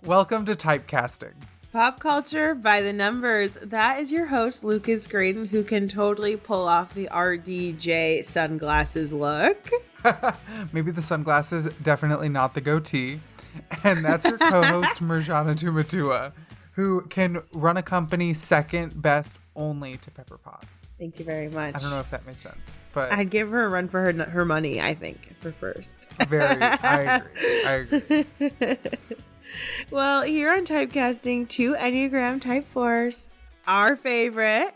Welcome to Typecasting. Pop culture by the numbers. That is your host, Lucas Graydon, who can totally pull off the RDJ sunglasses look. Maybe the sunglasses, definitely not the goatee. And that's your co-host, Murjanatu Matua, who can run a company second best only to Pepper Potts. Thank you very much. I don't know if that makes sense, but I'd give her a run for her money, I think, for first. I agree. Well, here on Typecasting, two Enneagram Type 4s, our favorite,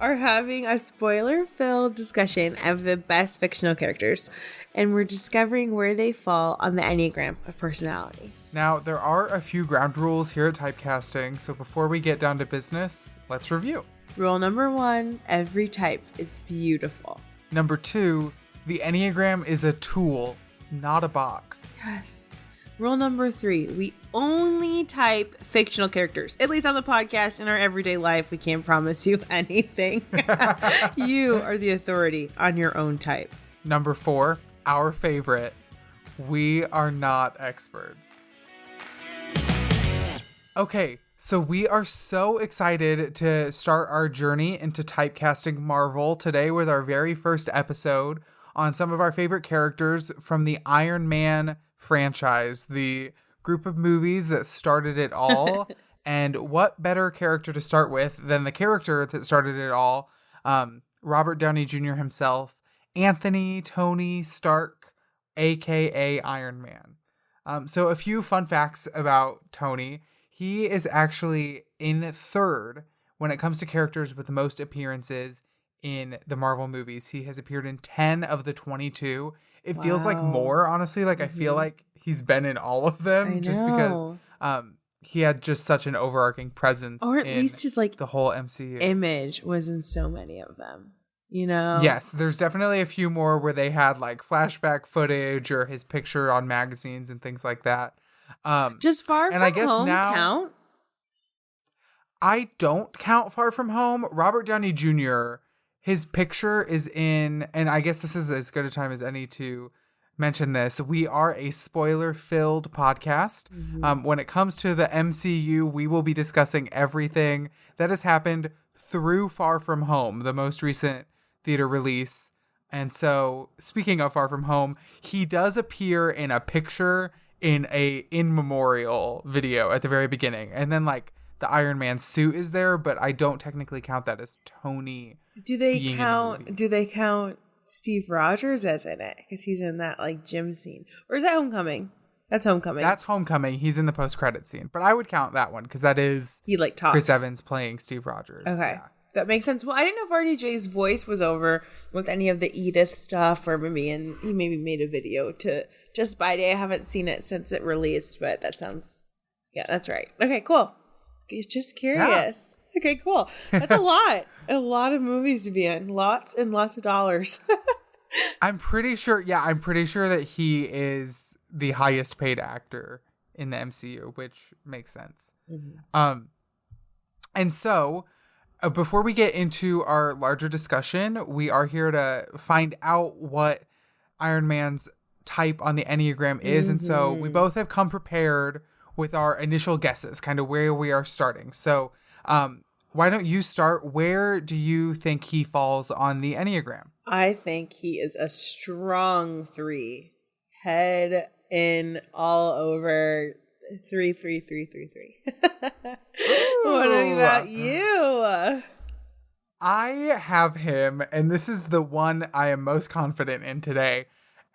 are having a spoiler-filled discussion of the best fictional characters, and we're discovering where they fall on the Enneagram of personality. Now, there are a few ground rules here at Typecasting, so before we get down to business, let's review. Rule number 1, every type is beautiful. Number 2, the Enneagram is a tool, not a box. Yes. Rule number 3, we only type fictional characters. At least on the podcast. In our everyday life, we can't promise you anything. You are the authority on your own type. Number 4, our favorite, we are not experts. Okay, so we are so excited to start our journey into Typecasting Marvel today with our very first episode on some of our favorite characters from the Iron Man franchise, the group of movies that started it all. And what better character to start with than the character that started it all, Robert Downey Jr. himself, Anthony Tony Stark, aka Iron Man. So a few fun facts about Tony. He is actually in third when it comes to characters with the most appearances in the Marvel movies. He has appeared in 10 of the 22. It feels like more, honestly. Like, I feel like he's been in all of them just because he had just such an overarching presence. Or at least his, like, the whole MCU. Image was in so many of them, you know? Yes, there's definitely a few more where they had, like, flashback footage or his picture on magazines and things like that. Just Far From Home count? I don't count Far From Home. Robert Downey Jr., his picture is in, and I guess this is as good a time as any to mention this. We are a spoiler-filled podcast. When it comes to the MCU, we will be discussing everything that has happened through Far From Home, the most recent theater release. And so, speaking of Far From Home, he does appear in a picture in a in memorial video at the very beginning. And then, like, the Iron Man suit is there, but I don't technically count that as Tony. Do they count Steve Rogers as in it? Because he's in that, like, gym scene. Or is that Homecoming? That's Homecoming. That's Homecoming. He's in the post-credit scene. But I would count that one because that is he, like, talks. Chris Evans playing Steve Rogers. Okay. Yeah. That makes sense. Well, I didn't know if RDJ's voice was over with any of the Edith stuff, or he maybe made a video to Just By Day. I haven't seen it since it released, but that sounds, yeah, that's right. Okay, cool. Just curious. Yeah. Okay, cool. That's a lot. A lot of movies to be in. Lots and lots of dollars. I'm pretty sure that he is the highest paid actor in the MCU, which makes sense. And so, before we get into our larger discussion, we are here to find out what Iron Man's type on the Enneagram is. And so we both have come prepared with our initial guesses, kind of where we are starting. So why don't you start? Where do you think he falls on the Enneagram? I think he is a strong 3. Head in all over 3, 3, 3, 3, 3. What about you? I have him, and this is the one I am most confident in today,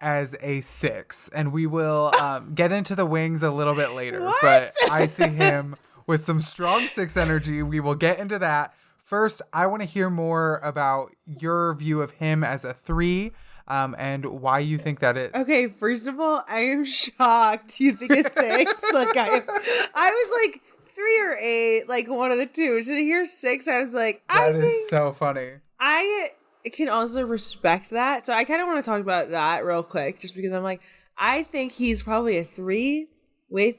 as a 6. And we will get into the wings a little bit later. What? But I see him with some strong 6 energy. We will get into that. First, I want to hear more about your view of him as a 3. And why you think that is. Okay, first of all, I am shocked you think a 6. Like, I was like 3 or 8, like one of the two. To hear 6, I was like, that is so funny. I can also respect that. So I kind of want to talk about that real quick, just because I'm like, I think he's probably a 3 with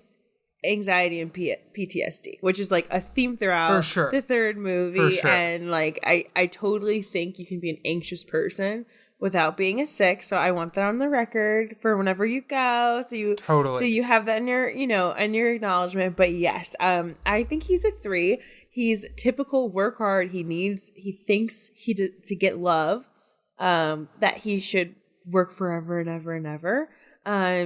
anxiety and PTSD, which is like a theme throughout the third movie. And like, I totally think you can be an anxious person without being a 6. So I want that on the record for whenever you go. So you have that in your, in your acknowledgement. But yes, I think he's a 3. He's typical work hard. He thinks to get love, that he should work forever and ever and ever.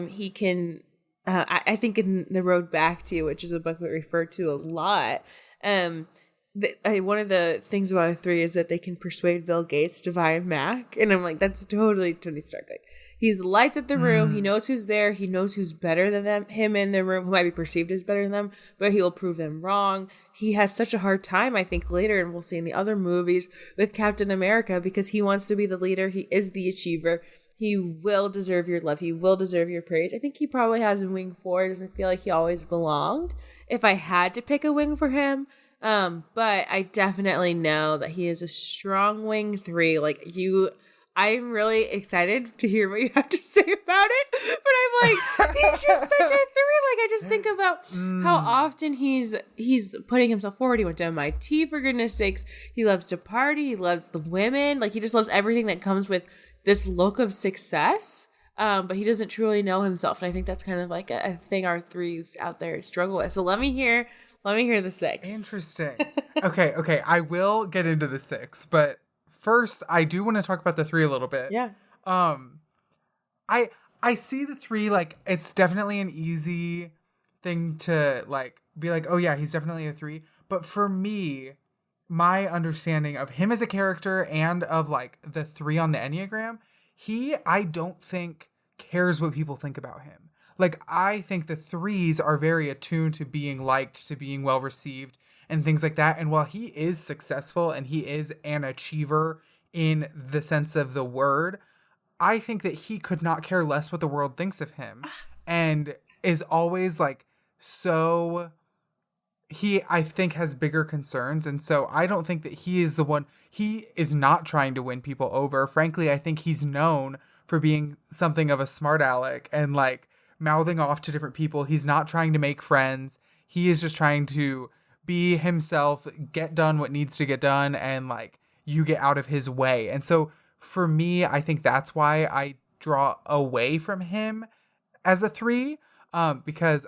He can, I think in The Road Back to You, which is a book we refer to a lot, one of the things about a 3 is that they can persuade Bill Gates to buy a Mac. And I'm like, that's totally Tony Stark. Like, he's lights up the room. He knows who's there. He knows who's better than him in the room, who might be perceived as better than them, but he will prove them wrong. He has such a hard time, I think, later, and we'll see in the other movies, with Captain America, because he wants to be the leader. He is the achiever. He will deserve your love. He will deserve your praise. I think he probably has a wing 4. It doesn't feel like he always belonged. If I had to pick a wing for him, but I definitely know that he is a strong wing 3. Like, I'm really excited to hear what you have to say about it. But I'm like, he's just such a 3. Like, I just think about how often he's putting himself forward. He went to MIT, for goodness sakes. He loves to party. He loves the women. Like, he just loves everything that comes with this look of success. But he doesn't truly know himself. And I think that's kind of like a thing our 3s out there struggle with. So let me hear the 6. Interesting. Okay. I will get into the 6, but first I do want to talk about the 3 a little bit. Yeah. I see the 3, like, it's definitely an easy thing to, like, be like, oh yeah, he's definitely a 3. But for me, my understanding of him as a character and of, like, the 3 on the Enneagram, I don't think cares what people think about him. Like, I think the 3s are very attuned to being liked, to being well received, and things like that. And while he is successful and he is an achiever in the sense of the word, I think that he could not care less what the world thinks of him, and is always, like, so... He, I think, has bigger concerns, and so I don't think that he is the one. He is not trying to win people over. Frankly, I think he's known for being something of a smart aleck and, like, mouthing off to different people. He's not trying to make friends. He is just trying to be himself, get done what needs to get done, and, like, you get out of his way. And so for me, I think that's why I draw away from him as a 3, because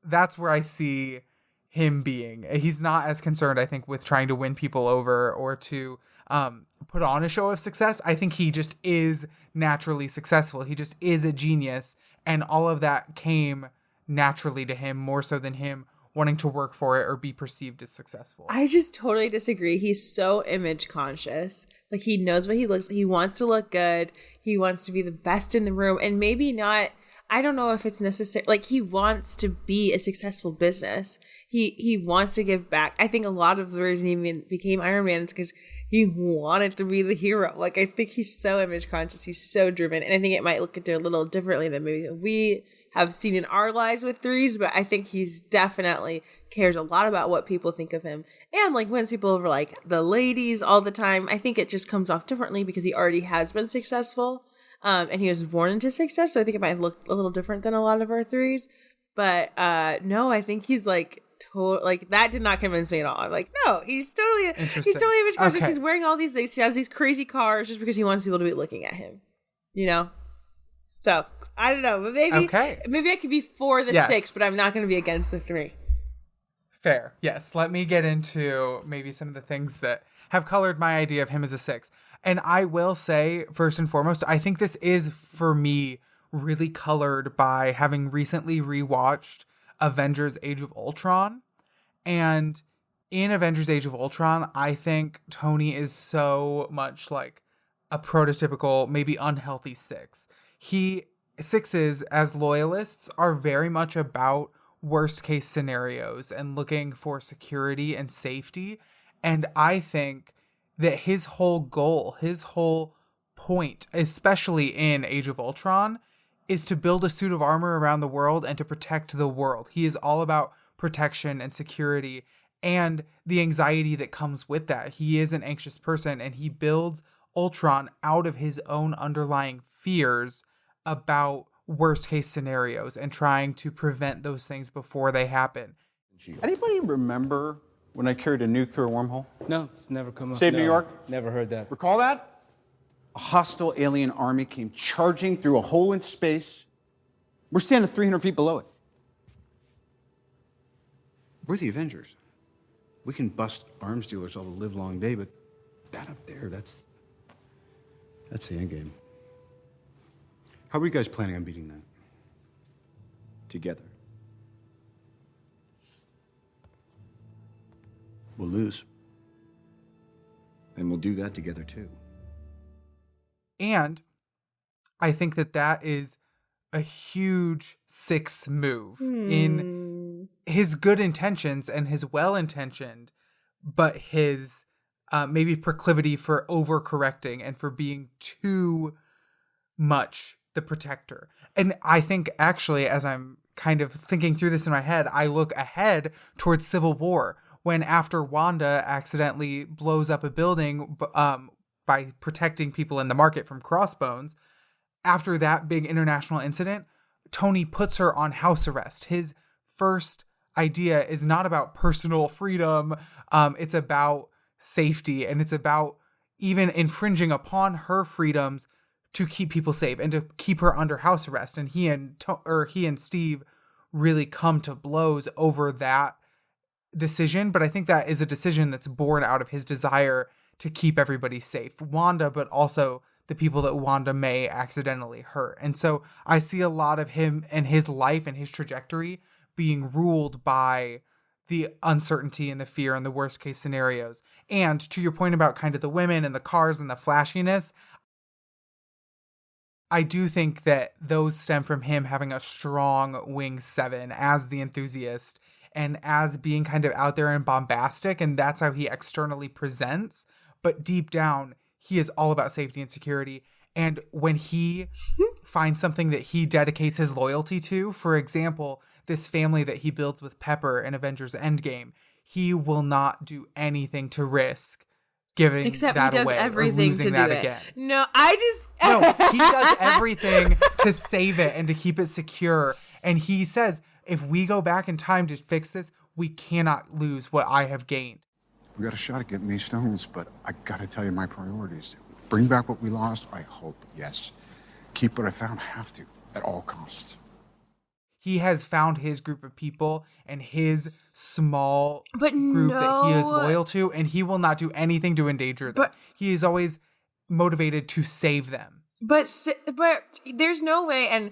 that's where I see him being. He's not as concerned, I think, with trying to win people over or to put on a show of success. I think he just is naturally successful. He just is a genius, and all of that came naturally to him, more so than him wanting to work for it or be perceived as successful. I just totally disagree. He's so image conscious. Like, he knows what he looks like. He wants to look good. He wants to be the best in the room, and maybe not. I don't know if it's necessary. Like, he wants to be a successful business. He wants to give back. I think a lot of the reason he even became Iron Man is because he wanted to be the hero. Like, I think he's so image conscious. He's so driven. And I think it might look at it a little differently than maybe we have seen in our lives with 3s. But I think he's definitely cares a lot about what people think of him. And, like, wins people over, like, the ladies all the time. I think it just comes off differently because he already has been successful. And he was born into success, so I think it might look a little different than a lot of our 3s. But no, I think he's like like that did not convince me at all. I'm like, no, he's totally image conscious. He's wearing all these things. He has these crazy cars just because he wants people to be looking at him. So I don't know, but maybe I could be for the 6, but I'm not going to be against the 3. Fair. Yes. Let me get into maybe some of the things that have colored my idea of him as a 6. And I will say, first and foremost, I think this is, for me, really colored by having recently rewatched Avengers Age of Ultron. And in Avengers Age of Ultron, I think Tony is so much like a prototypical, maybe unhealthy 6. 6s, as loyalists, are very much about worst case scenarios and looking for security and safety. And I think that his whole goal, his whole point, especially in Age of Ultron, is to build a suit of armor around the world and to protect the world. He is all about protection and security and the anxiety that comes with that. He is an anxious person, and he builds Ultron out of his own underlying fears about worst case scenarios and trying to prevent those things before they happen. Anybody remember when I carried a nuke through a wormhole? No, it's never come up. Save New York? Never heard that. Recall that? a hostile alien army came charging through a hole in space. We're standing 300 feet below it. We're the Avengers. We can bust arms dealers all the live long day, but that up there, that's the end game. How are you guys planning on beating that? Together. We'll lose. And we'll do that together too. And I think that is a huge Six move in his good intentions and his well-intentioned, but his maybe proclivity for overcorrecting and for being too much the protector. And I think actually, as I'm kind of thinking through this in my head, I look ahead towards Civil War, when after Wanda accidentally blows up a building by protecting people in the market from Crossbones, after that big international incident, Tony puts her on house arrest. His first idea is not about personal freedom. It's about safety, and it's about even infringing upon her freedoms to keep people safe and to keep her under house arrest. And he and Steve really come to blows over that decision. But I think that is a decision that's born out of his desire to keep everybody safe. Wanda, but also the people that Wanda may accidentally hurt. And so I see a lot of him and his life and his trajectory being ruled by the uncertainty and the fear and the worst case scenarios. And to your point about kind of the women and the cars and the flashiness, I do think that those stem from him having a strong wing 7 as the enthusiast and as being kind of out there and bombastic. And that's how he externally presents. But deep down, he is all about safety and security. And when he finds something that he dedicates his loyalty to, for example, this family that he builds with Pepper in Avengers Endgame, he will not do anything to risk giving Except that he does away everything or losing to that do it. again. No, I just No, he does everything to save it and to keep it secure. And he says, if we go back in time to fix this, we cannot lose what I have gained. We got a shot at getting these stones, but I gotta tell you my priorities. Bring back what we lost, I hope, yes. Keep what I found, have to, at all costs. He has found his group of people and his small group that he is loyal to, and he will not do anything to endanger them. He is always motivated to save them. But there's no way, and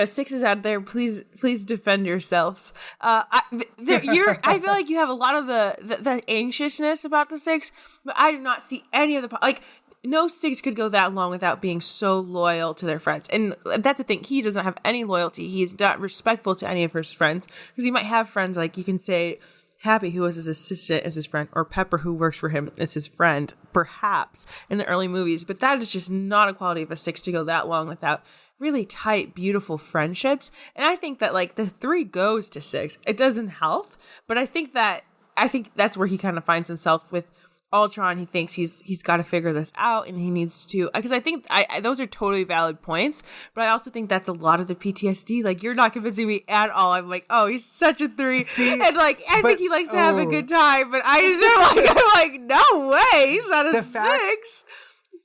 Six is out there. Please defend yourselves. I feel like you have a lot of the anxiousness about the Six, but I do not see any of the no Six could go that long without being so loyal to their friends. And that's the thing. He doesn't have any loyalty. He's not respectful to any of his friends, because he might have friends like you can say Happy, who was his assistant, as his friend, or Pepper, who works for him, as his friend, perhaps in the early movies. But that is just not a quality of a Six to go that long without really tight, beautiful friendships. And I think that the 3 goes to 6. It doesn't help, but I think that's where he kind of finds himself with Ultron. He thinks he's got to figure this out, and he needs to, because I think those are totally valid points, but I also think that's a lot of the PTSD. You're not convincing me at all. I'm like, oh, he's such a 3. See, and I think he likes to have a good time, but I'm like, no way, he's not a 6.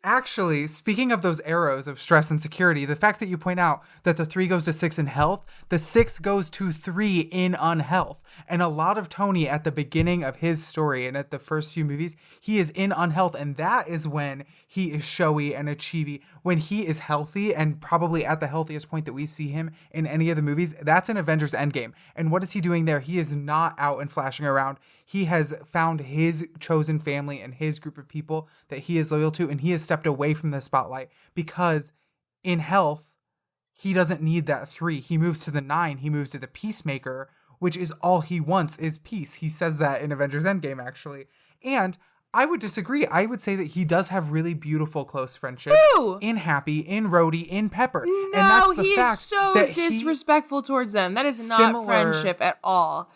Actually, speaking of those arrows of stress and security, the fact that you point out that the 3 goes to 6 in health, the 6 goes to 3 in unhealth. And a lot of Tony at the beginning of his story and at the first few movies, he is in unhealth. And that is when he is showy and achievey. When he is healthy and probably at the healthiest point that we see him in any of the movies, that's in Avengers Endgame. And what is he doing there? He is not out and flashing around. He has found his chosen family and his group of people that he is loyal to, and he has stepped away from the spotlight because in health, he doesn't need that 3. He moves to the 9. He moves to the Peacemaker, which is all he wants is peace. He says that in Avengers Endgame, actually. And I would disagree. I would say that he does have really beautiful close friendships in Happy, in Rhodey, in Pepper. No, and that's the he fact is so that disrespectful towards them. That is not friendship at all.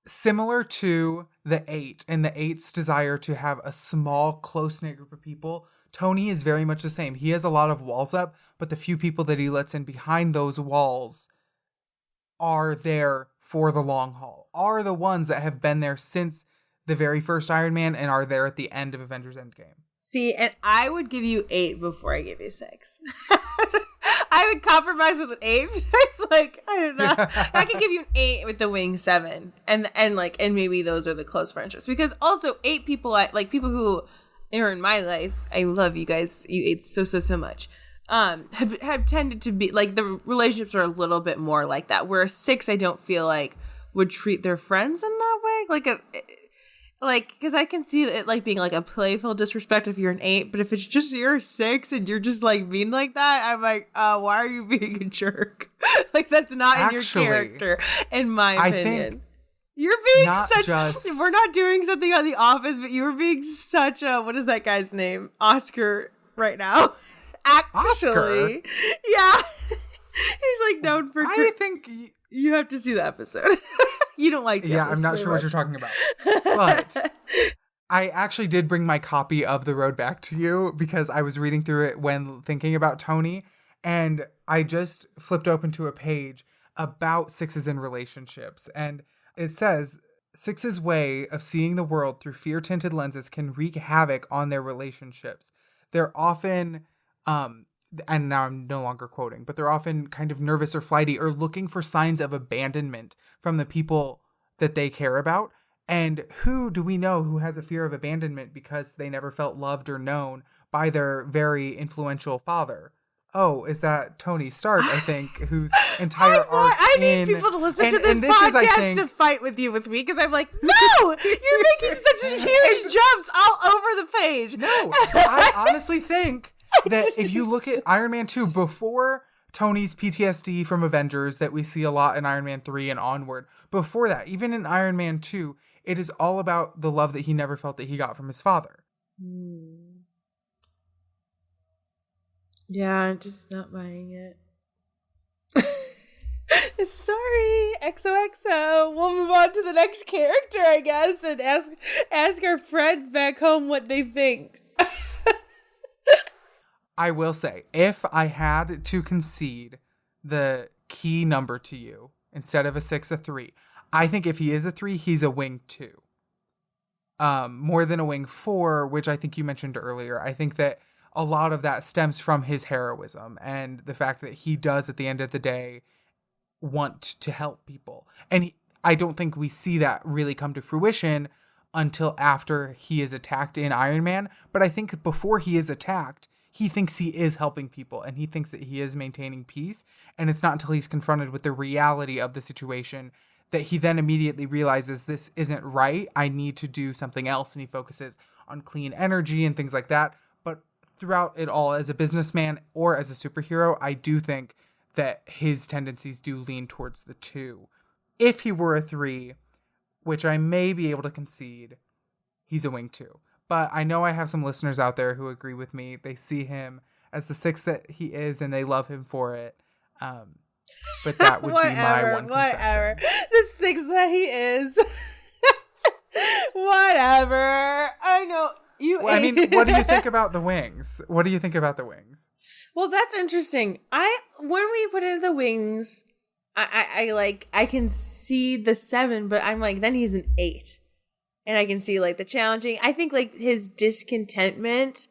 Similar to the 8 and the 8's desire to have a small, close-knit group of people, Tony is very much the same. He has a lot of walls up, but the few people that he lets in behind those walls are there for the long haul, are the ones that have been there since the very first Iron Man and are there at the end of Avengers Endgame. See, and I would give you 8 before I give you 6. I would compromise with an 8. Like, I don't know. I could give you an 8 with the wing 7, and maybe those are the close friendships. Because also 8 people, like people who are in my life, I love you guys, you 8 so much. Have tended to be like, the relationships are a little bit more like that. Where a 6, I don't feel like would treat their friends in that way, because I can see it like being like a playful disrespect if you're an 8, but if it's just you're a 6 and you're just like mean like that, I'm like, why are you being a jerk? Like, that's not in your character, in my opinion. You're being we're not doing something on The Office, but you were being such a, what is that guy's name? Oscar right now. Actually. Oscar? Yeah. He's like known for, I think you have to see the episode. You don't like the episode. I'm not sure what you're talking about. But I actually did bring my copy of The Road back to you because I was reading through it when thinking about Tony, and I just flipped open to a page about 6s in relationships, and it says 6's way of seeing the world through fear-tinted lenses can wreak havoc on their relationships. They're often and now I'm no longer quoting, but they're often kind of nervous or flighty or looking for signs of abandonment from the people that they care about. And who do we know who has a fear of abandonment because they never felt loved or known by their very influential father? Oh, is that Tony Stark, I think, whose entire arc I need people to listen to this podcast to fight with me because I'm like, no, you're making such huge jumps all over the page. No, I honestly think that if you look at Iron Man 2, before Tony's PTSD from Avengers that we see a lot in Iron Man 3 and onward, before that, even in Iron Man 2, it is all about the love that he never felt that he got from his father. Yeah, I'm just not buying it. Sorry, XOXO. We'll move on to the next character, I guess, and ask our friends back home what they think. I will say, if I had to concede the key number to you, instead of a 6, a 3, I think if he is a 3, he's a wing 2. More than a wing 4, which I think you mentioned earlier. I think that a lot of that stems from his heroism and the fact that he does, at the end of the day, want to help people. And I don't think we see that really come to fruition until after he is attacked in Iron Man. But I think before he is attacked, he thinks he is helping people and he thinks that he is maintaining peace. And it's not until he's confronted with the reality of the situation that he then immediately realizes this isn't right. I need to do something else. And he focuses on clean energy and things like that. But throughout it all, as a businessman or as a superhero, I do think that his tendencies do lean towards the 2. If he were a 3, which I may be able to concede, he's a wing 2. But I know I have some listeners out there who agree with me. They see him as the 6 that he is, and they love him for it. But that would be my one concession. Whatever. The 6 that he is. Whatever. I know. Well, I mean, what do you think about the wings? What do you think about the wings? Well, that's interesting. When we put in the wings, I can see the 7, but I'm like, then he's an 8. And I can see like the challenging. I think like his discontentment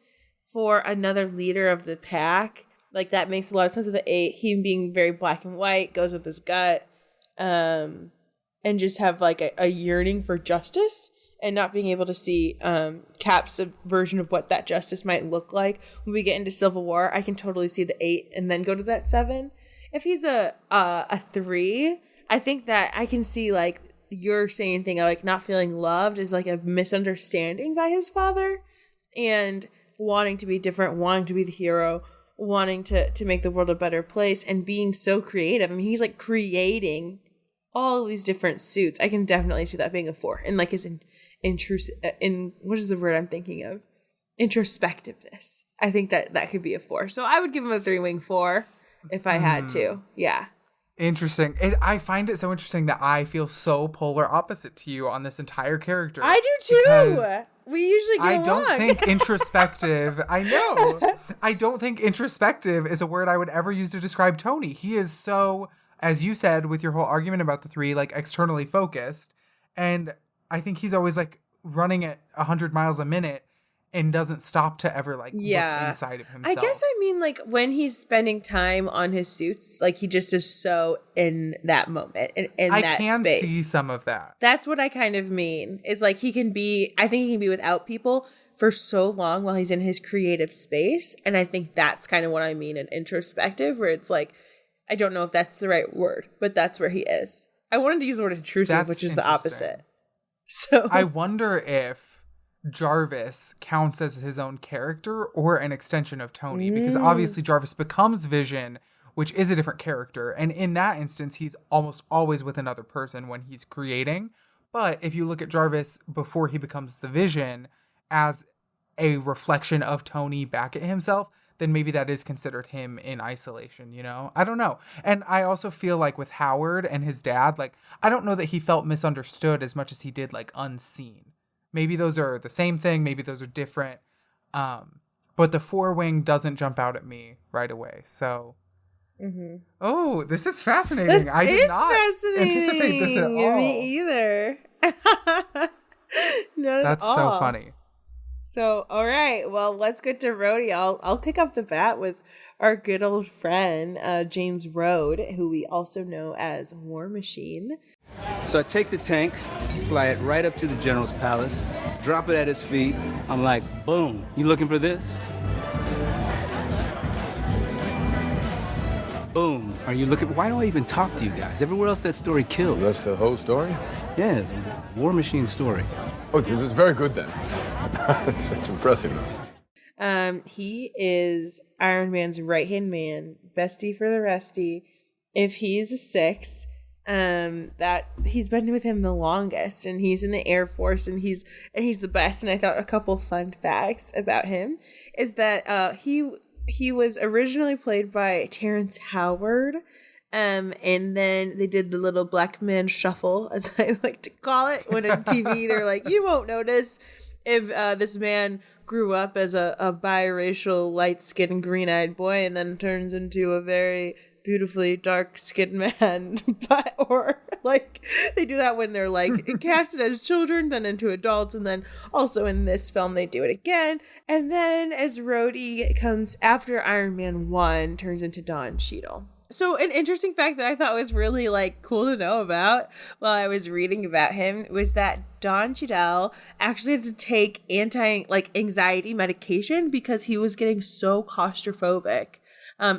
for another leader of the pack, like that makes a lot of sense with the 8. Him being very black and white, goes with his gut, and just have like a yearning for justice and not being able to see Cap's version of what that justice might look like. When we get into Civil War, I can totally see the 8 and then go to that 7. If he's a 3, I think that I can see like you're saying thing like not feeling loved is like a misunderstanding by his father and wanting to be different, wanting to be the hero, wanting to make the world a better place and being so creative. I mean, he's like creating all of these different suits. I can definitely see that being a 4 and like his what is the word I'm thinking of? Introspectiveness. I think that could be a 4. So I would give him a 3-wing 4 if I had to. Yeah. Interesting. I find it so interesting that I feel so polar opposite to you on this entire character. I do too. We usually get along. I don't think introspective. I know. I don't think introspective is a word I would ever use to describe Tony. He is so, as you said, with your whole argument about the 3, like externally focused. And I think he's always like running at 100 miles a minute and doesn't stop to ever like look inside of himself. I guess I mean like when he's spending time on his suits, like he just is so in that moment in I that can space. see some of that. That's what I kind of mean. Is like I think he can be without people for so long while he's in his creative space. And I think that's kind of what I mean in introspective, where it's like, I don't know if that's the right word, but that's where he is. I wanted to use the word intrusive, which is the opposite. So I wonder if Jarvis counts as his own character or an extension of Tony, because obviously Jarvis becomes Vision, which is a different character. And in that instance, he's almost always with another person when he's creating. But if you look at Jarvis before he becomes the Vision as a reflection of Tony back at himself, then maybe that is considered him in isolation, you know? I don't know. And I also feel like with Howard and his dad, like, I don't know that he felt misunderstood as much as he did, like, unseen. Maybe those are the same thing. Maybe those are different. But the 4-wing doesn't jump out at me right away. So, oh, this is fascinating. I did not anticipate this at all. Me either. That's so funny. So, all right. Well, let's get to Rhodey. I'll pick up the bat with our good old friend, James Rhodes, who we also know as War Machine. So I take the tank, fly it right up to the general's palace, drop it at his feet. I'm like, boom, you looking for this? Boom, are you looking? Why do I even talk to you guys? Everywhere else that story kills. That's the whole story? Yeah, it's a War Machine story. Oh, this is very good then. That's impressive. He is Iron Man's right-hand man, bestie for the restie. If he's a 6, that he's been with him the longest, and he's in the Air Force, and he's the best. And I thought a couple fun facts about him is that he was originally played by Terrence Howard, and then they did the little black man shuffle, as I like to call it, when on TV they're like, you won't notice if this man grew up as a biracial, light-skinned, green-eyed boy and then turns into a very beautifully dark-skinned man. But or like they do that when they're like casted as children, then into adults, and then also in this film they do it again. And then as Rhodey comes after Iron Man 1, turns into Don Cheadle. So an interesting fact that I thought was really like cool to know about while I was reading about him was that Don Cheadle actually had to take anxiety medication because he was getting so claustrophobic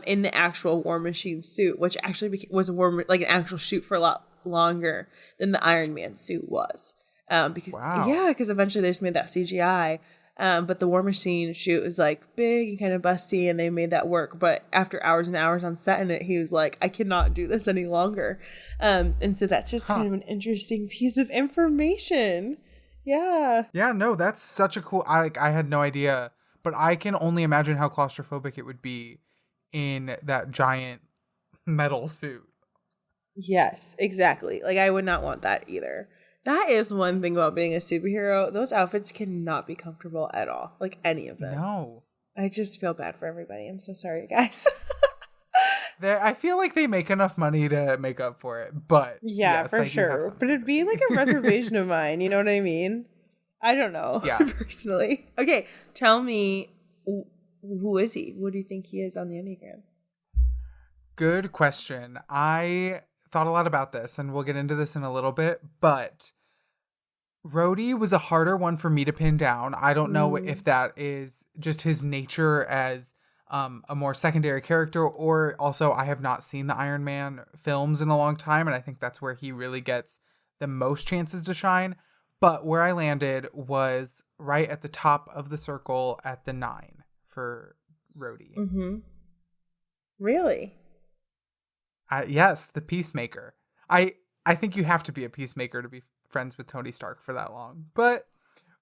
in the actual War Machine suit, which actually was an actual suit for a lot longer than the Iron Man suit was. Because eventually they just made that CGI. But the War Machine shoot was like big and kind of busty, and they made that work. But after hours and hours on set in it, he was like, I cannot do this any longer. And so that's just kind of an interesting piece of information. Yeah. Yeah, no, that's such a cool, I had no idea, but I can only imagine how claustrophobic it would be in that giant metal suit. Yes, exactly. Like, I would not want that either. That is one thing about being a superhero. Those outfits cannot be comfortable at all. Like, any of them. No. I just feel bad for everybody. I'm so sorry, guys. I feel like they make enough money to make up for it, but yeah, yes, for sure. But it'd be like a reservation of mine. You know what I mean? I don't know. Yeah. Personally. Okay, tell me, who is he? What do you think he is on the Enneagram? Good question. I thought a lot about this, and we'll get into this in a little bit, but Rhodey was a harder one for me to pin down. I don't know if that is just his nature as a more secondary character, or also I have not seen the Iron Man films in a long time, and I think that's where he really gets the most chances to shine. But where I landed was right at the top of the circle at the 9 for Rhodey. Mm-hmm. Really? Yes, the Peacemaker. I think you have to be a Peacemaker to be friends with Tony Stark for that long. But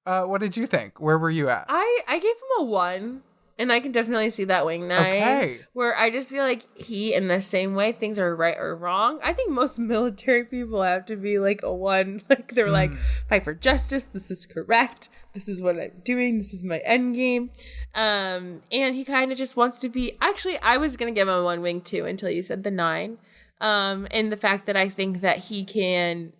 what did you think? Where were you at? I gave him a 1, and I can definitely see that wing 9. Okay. Where I just feel like he, in the same way, things are right or wrong. I think most military people have to be like a 1. Like, they're like, fight for justice. This is correct. This is what I'm doing. This is my end game. And he kind of just wants to be... Actually, I was going to give him a 1 wing too until you said the 9. And the fact that I think that he can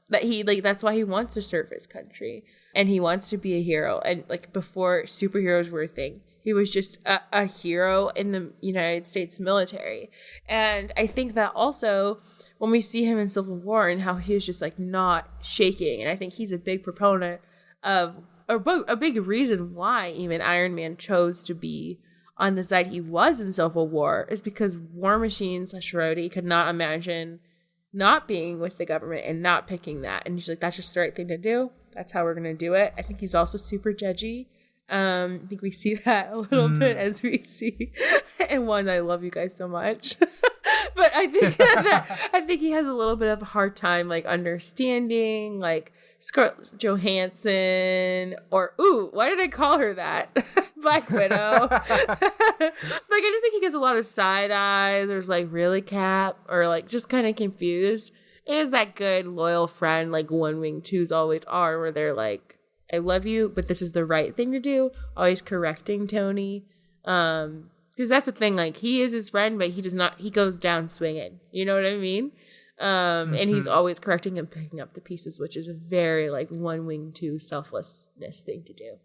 that he like that's why he wants to serve his country and he wants to be a hero. And like before superheroes were a thing, he was just a hero in the United States military. And I think that also when we see him in Civil War and how he was just like not shaking, and I think he's a big proponent of, or a big reason why even Iron Man chose to be on the side he was in Civil War, is because War Machine / Rhodey could not imagine not being with the government and not picking that. And he's like, that's just the right thing to do. That's how we're going to do it. I think he's also super judgy. I think we see that a little bit as we see in one, I love you guys so much. But I think I think he has a little bit of a hard time like understanding like Scarlett Johansson or why did I call her that? Black Widow. Like I just think he gets a lot of side eyes. There's like really Cap, or like just kind of confused. Is that good loyal friend like One Wing Twos always are, where they're like, I love you, but this is the right thing to do. Always correcting Tony. Because that's the thing, like he is his friend, but he goes down swinging. You know what I mean? And he's always correcting and picking up the pieces, which is a very like One Wing Two selflessness thing to do.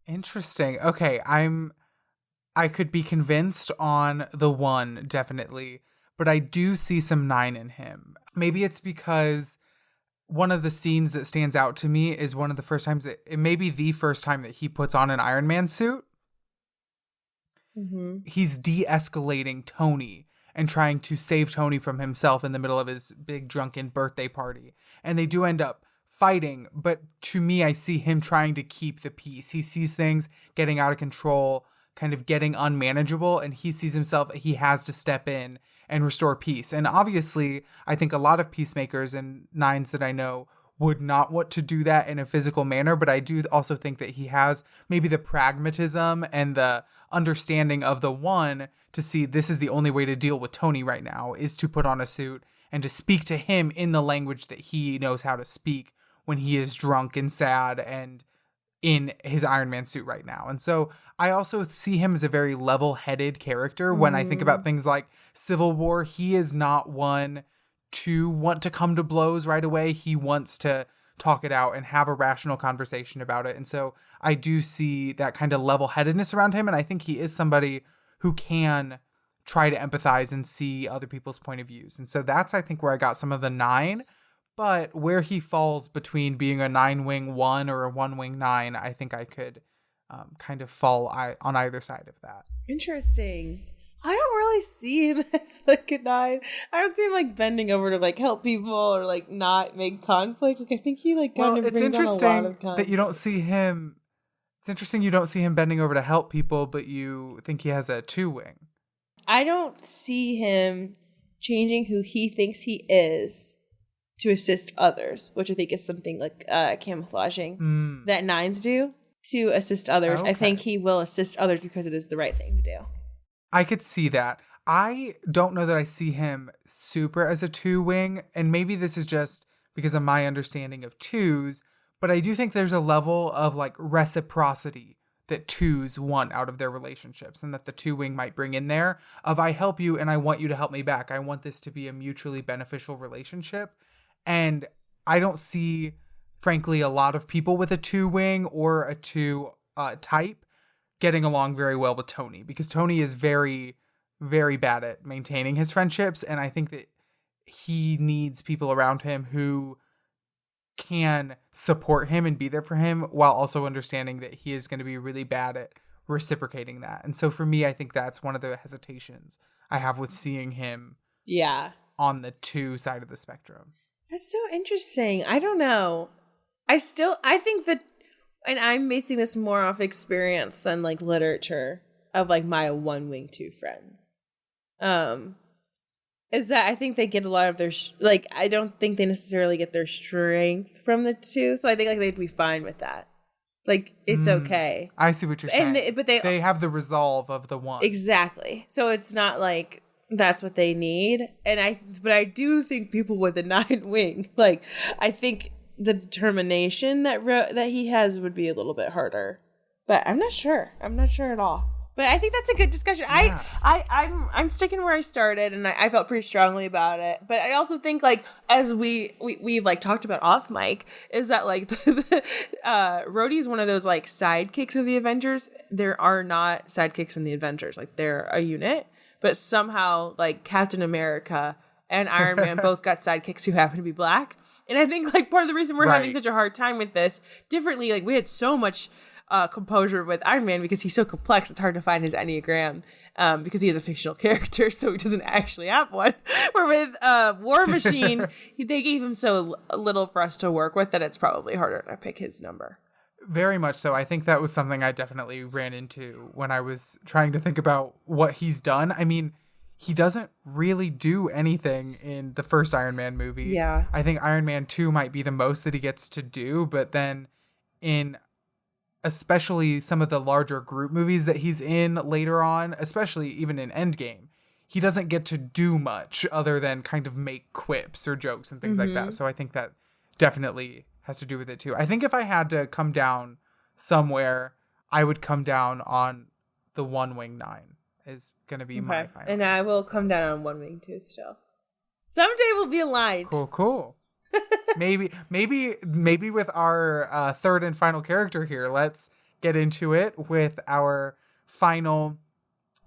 Interesting. Okay, I could be convinced on the 1, definitely, but I do see some 9 in him. Maybe it's because one of the scenes that stands out to me is one of the first times that it may be the first time that he puts on an Iron Man suit. He's de-escalating Tony and trying to save Tony from himself in the middle of his big drunken birthday party. And they do end up fighting, but to me, I see him trying to keep the peace. He sees things getting out of control, kind of getting unmanageable, and he sees himself, he has to step in and restore peace. And obviously, I think a lot of peacemakers and 9s that I know would not want to do that in a physical manner, but I do also think that he has maybe the pragmatism and the understanding of the 1 to see this is the only way to deal with Tony right now, is to put on a suit and to speak to him in the language that he knows how to speak when he is drunk and sad and in his Iron Man suit right now. And so I also see him as a very level-headed character. When I think about things like Civil War, he is not one to want to come to blows right away. He wants to talk it out and have a rational conversation about it. And so I do see that kind of level-headedness around him. And I think he is somebody who can try to empathize and see other people's point of views. And so that's, I think, where I got some of the 9. But where he falls between being a 9-wing 1 or a 1-wing 9, I think I could kind of fall on either side of that. Interesting. I don't really see him as like a 9. I don't see him like bending over to like help people or like not make conflict. Like I think he like kind of brings on a lot of conflict. That you don't see him. It's interesting you don't see him bending over to help people, but you think he has a 2-wing. I don't see him changing who he thinks he is to assist others, which I think is something like camouflaging that 9s do to assist others. Okay. I think he will assist others because it is the right thing to do. I could see that. I don't know that I see him super as a 2-wing, and maybe this is just because of my understanding of 2s, but I do think there's a level of like reciprocity that 2s want out of their relationships, and that the 2-wing might bring in there of I help you and I want you to help me back. I want this to be a mutually beneficial relationship. And I don't see, frankly, a lot of people with a 2-wing or a 2 type getting along very well with Tony, because Tony is very, very bad at maintaining his friendships. And I think that he needs people around him who can support him and be there for him while also understanding that he is going to be really bad at reciprocating that. And so for me, I think that's one of the hesitations I have with seeing him on the 2 side of the spectrum. That's so interesting. I don't know. I think that, and I'm basing this more off experience than like literature of like my 1-wing 2 friends. Is that I think they get a lot of their, I don't think they necessarily get their strength from the 2. So I think like they'd be fine with that. Like, it's okay. I see what you're saying. But they have the resolve of the 1. Exactly. So it's not like that's what they need. But I do think people with a 9-wing, like, I think the determination that he has would be a little bit harder. But I'm not sure. I'm not sure at all. But I think that's a good discussion. Yeah. I'm sticking where I started, and I felt pretty strongly about it. But I also think, like, as we've like talked about off mic, is that like Rhodey is one of those like sidekicks of the Avengers. There are not sidekicks in the Avengers. Like, they're a unit, but somehow like Captain America and Iron Man both got sidekicks who happen to be black. And I think like part of the reason we're having such a hard time with this differently, like we had so much composure with Iron Man because he's so complex. It's hard to find his Enneagram because he is a fictional character, so he doesn't actually have one. Where with War Machine, they gave him so little for us to work with that it's probably harder to pick his number. Very much so. I think that was something I definitely ran into when I was trying to think about what he's done. I mean, he doesn't really do anything in the first Iron Man movie. Yeah. I think Iron Man 2 might be the most that he gets to do, but then in especially some of the larger group movies that he's in later on, especially even in Endgame, he doesn't get to do much other than kind of make quips or jokes and things like that. So I think that definitely has to do with it too. I think if I had to come down somewhere, I would come down on the One Wing 9 is going to be my final. And I will come down on One Wing too still. Someday we'll be aligned. Cool. maybe with our third and final character here, let's get into it with our final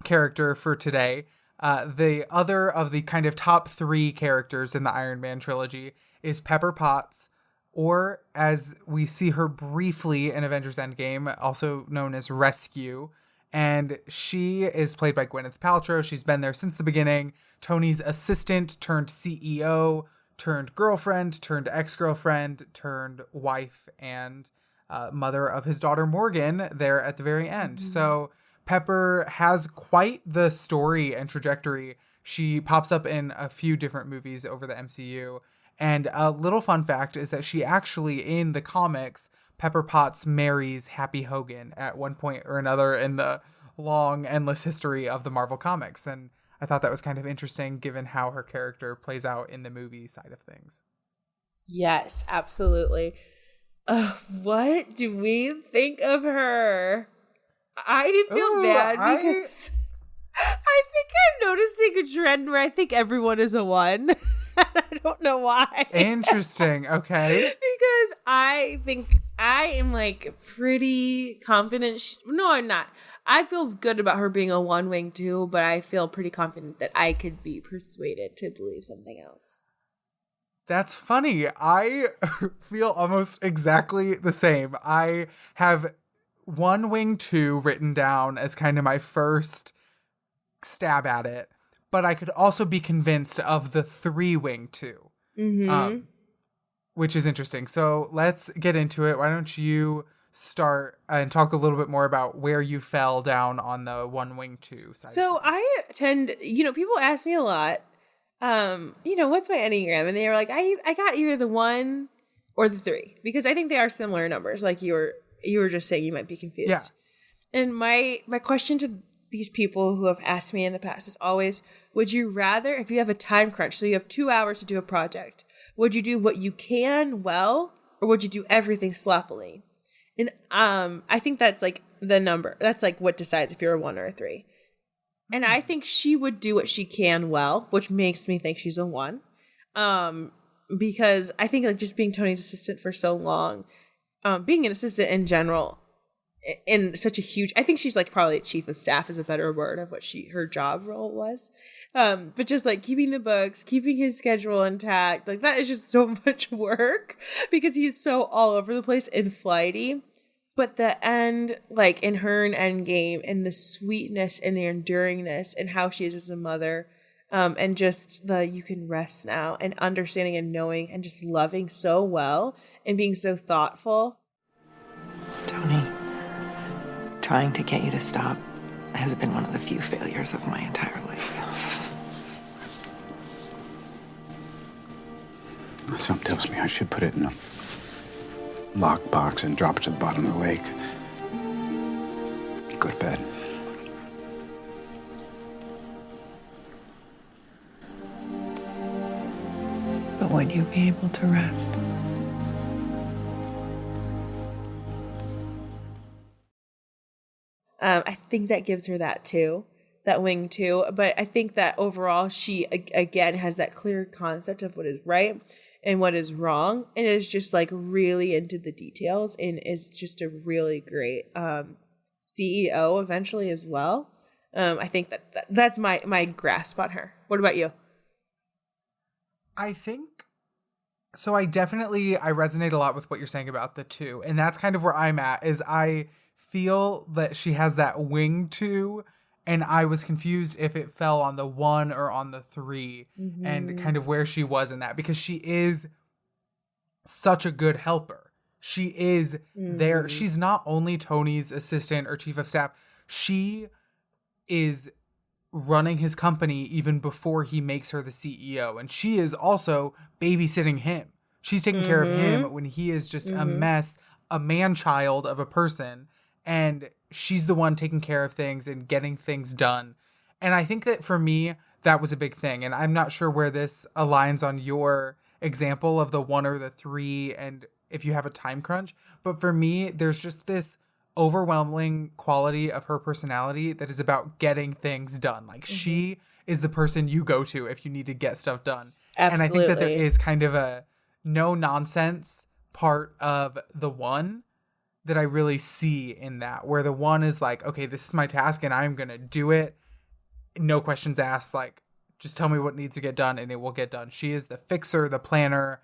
character for today. The other of the kind of top 3 characters in the Iron Man trilogy is Pepper Potts, or as we see her briefly in Avengers Endgame, also known as Rescue. And she is played by Gwyneth Paltrow. She's been there since the beginning. Tony's assistant turned CEO, turned girlfriend, turned ex-girlfriend, turned wife, and mother of his daughter Morgan there at the very end. So Pepper has quite the story and trajectory. She pops up in a few different movies over the MCU. And a little fun fact is that she actually, in the comics, Pepper Potts marries Happy Hogan at one point or another in the long, endless history of the Marvel Comics. And I thought that was kind of interesting given how her character plays out in the movie side of things. Yes, absolutely. What do we think of her? I feel bad because I think I'm noticing a trend where I think everyone is a 1. I don't know why. Interesting. Okay. Because I think I am like pretty confident. No, I'm not. I feel good about her being a One Wing too, but I feel pretty confident that I could be persuaded to believe something else. That's funny. I feel almost exactly the same. I have One Wing 2 written down as kind of my first stab at it, but I could also be convinced of the 3 Wing 2, which is interesting. So let's get into it. Why don't you start and talk a little bit more about where you fell down on the One Wing 2 side? So I tend, people ask me a lot, what's my Enneagram? And they were like, I got either the 1 or the 3, because I think they are similar numbers. Like you were just saying, you might be confused. Yeah. And my question to these people who have asked me in the past is always, would you rather, if you have a time crunch, so you have 2 hours to do a project, would you do what you can well, or would you do everything sloppily? And I think that's like the number. That's like what decides if you're a 1 or a 3. And I think she would do what she can well, which makes me think she's a 1. Because I think like just being Tony's assistant for so long, being an assistant in general, in such a huge, I think she's like probably chief of staff is a better word of what her job role was. But just like keeping the books, keeping his schedule intact, like that is just so much work because he's so all over the place and flighty. But the end, like in her and Endgame, and the sweetness and the enduringness and how she is as a mother, and just you can rest now and understanding and knowing and just loving so well and being so thoughtful. Tony, trying to get you to stop has been one of the few failures of my entire life. Something tells me I should put it in a lockbox and drop it to the bottom of the lake. Go to bed. But would you be able to rest? I think that gives her that too, that wing too. But I think that overall she, again, has that clear concept of what is right and what is wrong, and is just like really into the details, and is just a really great CEO eventually as well. I think that's my grasp on her. What about you? I think so. I resonate a lot with what you're saying about the 2, and that's kind of where I'm at. Is I feel that she has that wing 2, and I was confused if it fell on the 1 or on the 3, and kind of where she was in that, because she is such a good helper. She is there. She's not only Tony's assistant or chief of staff. She is running his company even before he makes her the CEO. And she is also babysitting him. She's taking care of him when he is just a mess, a man-child of a person. And she's the one taking care of things and getting things done. And I think that for me, that was a big thing. And I'm not sure where this aligns on your example of the 1 or the 3 and if you have a time crunch. But for me, there's just this overwhelming quality of her personality that is about getting things done. Like she is the person you go to if you need to get stuff done. Absolutely. And I think that there is kind of a no nonsense part of the 1 that I really see in that, where the 1 is like, okay, this is my task and I'm going to do it. No questions asked. Like, just tell me what needs to get done and it will get done. She is the fixer, the planner.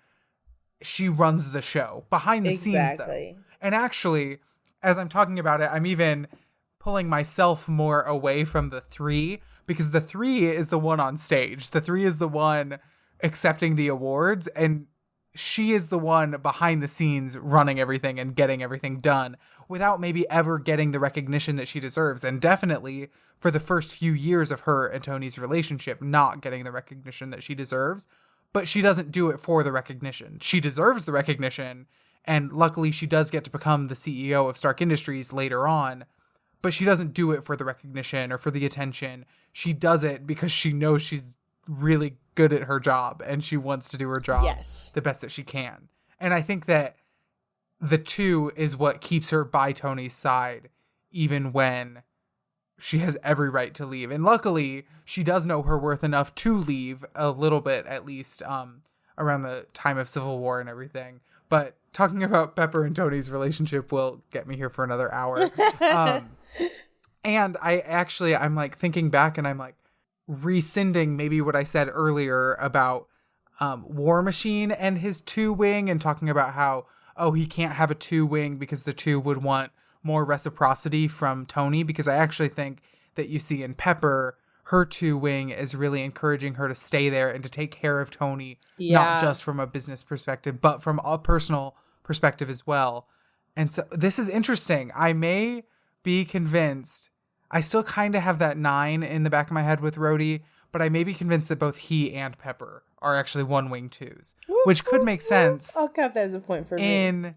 She runs the show behind the scenes though. And actually, as I'm talking about it, I'm even pulling myself more away from the 3, because the 3 is the one on stage. The 3 is the one accepting the awards, and she is the one behind the scenes running everything and getting everything done without maybe ever getting the recognition that she deserves. And definitely for the first few years of her and Tony's relationship, not getting the recognition that she deserves. But she doesn't do it for the recognition. She deserves the recognition. And luckily she does get to become the CEO of Stark Industries later on. But she doesn't do it for the recognition or for the attention. She does it because she knows she's really good at her job and she wants to do her job the best that she can. And I think that the 2 is what keeps her by Tony's side, even when she has every right to leave. And luckily, she does know her worth enough to leave a little bit, at least around the time of Civil War and everything. But talking about Pepper and Tony's relationship will get me here for another hour. And I'm like thinking back and I'm like rescinding maybe what I said earlier about War Machine and his 2 wing, and talking about how, he can't have a 2 wing because the 2 would want more reciprocity from Tony, because I actually think that you see in Pepper, her 2 wing is really encouraging her to stay there and to take care of Tony, not just from a business perspective, but from a personal perspective as well. And so this is interesting. I may be convinced, I still kind of have that 9 in the back of my head with Rhodey, but I may be convinced that both he and Pepper are actually 1 wing 2s, which could make sense. I'll count that as a point for me. In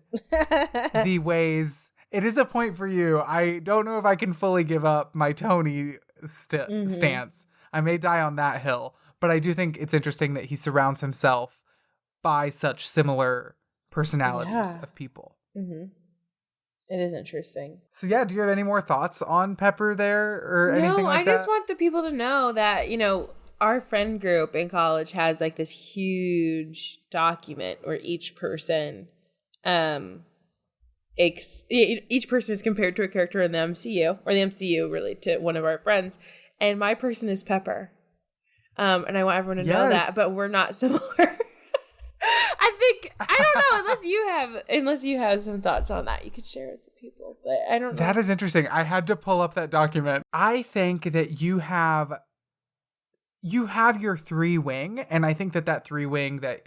the ways... It is a point for you. I don't know if I can fully give up my Tony stance. I may die on that hill, but I do think it's interesting that he surrounds himself by such similar personalities of people. It is interesting. So do you have any more thoughts on Pepper there or anything like that? No, I just want the people to know that, our friend group in college has like this huge document where each person each person is compared to a character in the MCU, or the MCU really to one of our friends, and my person is Pepper. And I want everyone to know that, but we're not similar. I don't know, unless you have some thoughts on that, you could share it with people, but I don't know. That is interesting. I had to pull up that document. I think that you have your 3 wing, and I think that 3 wing that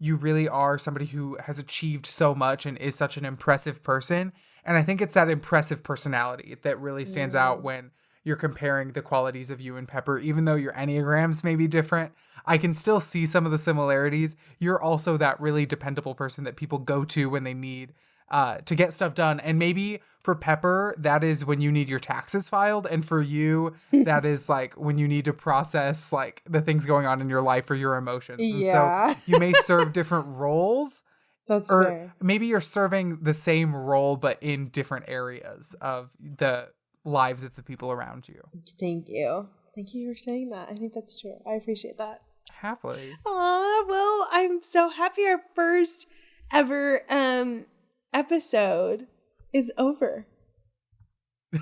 you really are somebody who has achieved so much and is such an impressive person. And I think it's that impressive personality that really stands out when you're comparing the qualities of you and Pepper. Even though your Enneagrams may be different, I can still see some of the similarities. You're also that really dependable person that people go to when they need to get stuff done. And maybe for Pepper, that is when you need your taxes filed. And for you, that is like when you need to process like the things going on in your life or your emotions. Yeah. And so you may serve different roles. That's or maybe you're serving the same role, but in different areas of the lives of the people around you. Thank you. Thank you for saying that. I think that's true. I appreciate that. Happily. Aw, well, I'm so happy our first ever episode is over.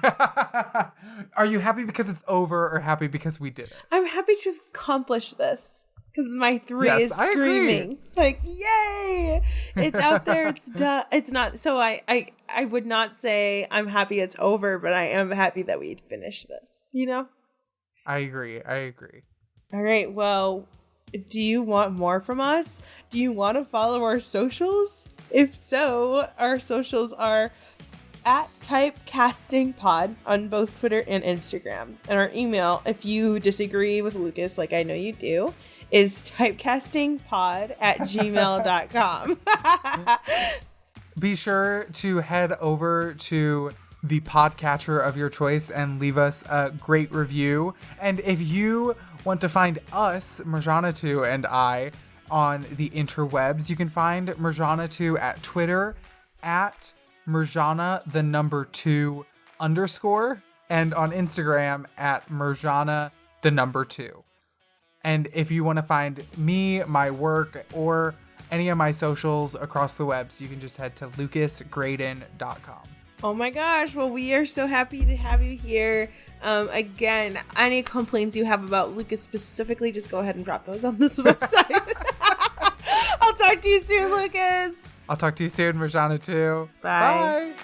Are you happy because it's over or happy because we did it? I'm happy to have accomplished this because my 3 Yes, is I agree. screaming like, yay! It's out there. It's done. It's not. So I would not say I'm happy it's over, but I am happy that we finished this. You know? I agree. All right. Well, do you want more from us? Do you want to follow our socials? If so, our socials are at Typecasting Pod on both Twitter and Instagram. And our email, if you disagree with Lucas, like I know you do, is typecastingpod@gmail.com. Be sure to head over to the podcatcher of your choice and leave us a great review. And if you want to find us, Murjanatu and I, on the interwebs, you can find Murjanatu at Twitter at Murjana 2_, and on Instagram at Murjana 2. And if you want to find me, my work, or any of my socials across the webs, you can just head to lucasgraydon.com. Oh my gosh. Well, we are so happy to have you here. Again, any complaints you have about Lucas specifically, just go ahead and drop those on this website. I'll talk to you soon, Lucas. I'll talk to you soon, Murjanatu. Bye. Bye.